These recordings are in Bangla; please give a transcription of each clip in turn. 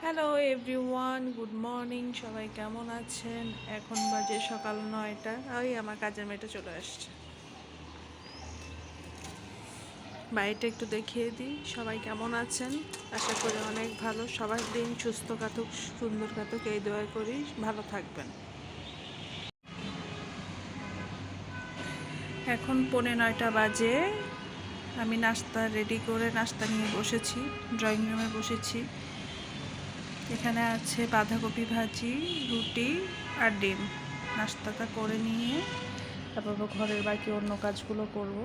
Hello everyone, good morning. সবাই কেমন আছেন? এখন বাজে সকাল 9টা। ওই আমার কাজের মেয়েটা চলে আসছে। বাড়িটা একটু দেখিয়ে দিই, সবাই কেমন আছেন। আশা করি অনেক ভালো। সবার দিন সুস্থ কাটুক, সুন্দর কাটুক, এই দোয়া করি। ভালো থাকবেন। এখন 9:15 বাজে। আমি নাস্তা রেডি করে নাস্তা নিয়ে বসেছি, ড্রয়িং রুমে বসেছি। এখানে আছে বাঁধাকপি ভাজি, রুটি আর ডিম। নাস্তাটা করে নিয়ে তারপর ঘরের বাকি অন্য কাজগুলো করব।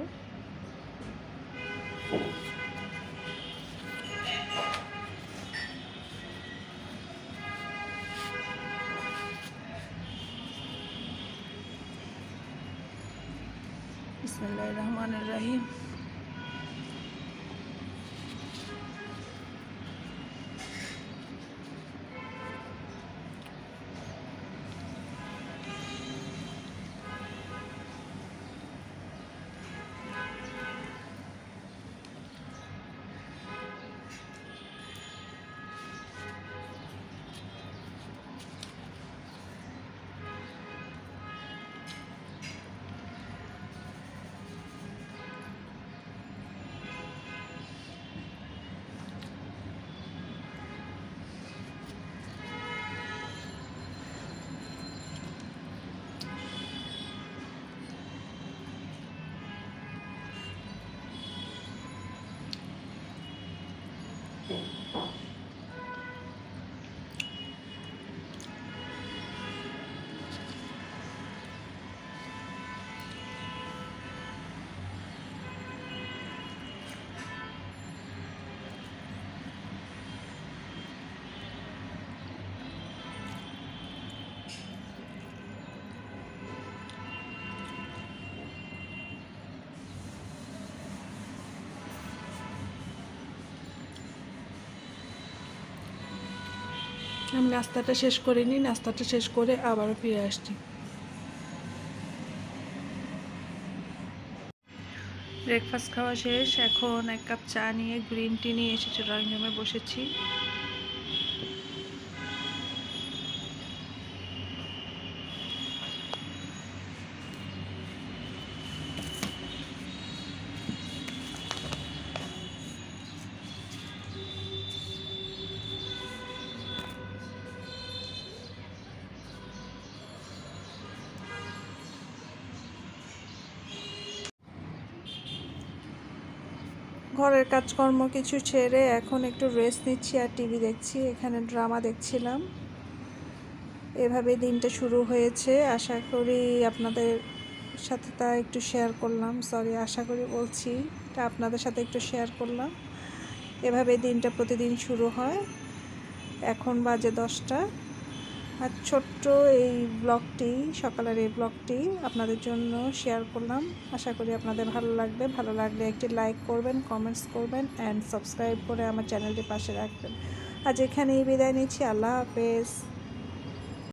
বিসমিল্লাহির রহমানির রহিম। আমি নাস্তাটা শেষ করে নিই, নাস্তাটা শেষ করে আবারও ফিরে আসছি। ব্রেকফাস্ট খাওয়া শেষ। এখন 1 কাপ চা নিয়ে, গ্রিন টি নিয়ে এসেছি, ড্রয়িং রুমে বসেছি। ঘরের কাজকর্ম কিছু ছেড়ে এখন একটু রেস্ট নিচ্ছি আর টিভি দেখছি। এখানে ড্রামা দেখছিলাম। এভাবে দিনটা শুরু হয়েছে। আশা করি আপনাদের সাথে তা একটু শেয়ার করলাম। আশা করি বলছি, এটা আপনাদের সাথে একটু শেয়ার করলাম। এভাবে দিনটা প্রতিদিন শুরু হয়। এখন বাজে 10টা। আর ছোট্ট এই ব্লগটি, সকালের এই ব্লগটি আপনাদের জন্য শেয়ার করলাম। আশা করি আপনাদের ভালো লাগবে। ভালো লাগলে একটি লাইক করবেন, কমেন্টস করবেন অ্যান্ড সাবস্ক্রাইব করে আমার চ্যানেলটি পাশে রাখবেন। আজ এখানেই বিদায় নিচ্ছি। আল্লাহ হাফেজ।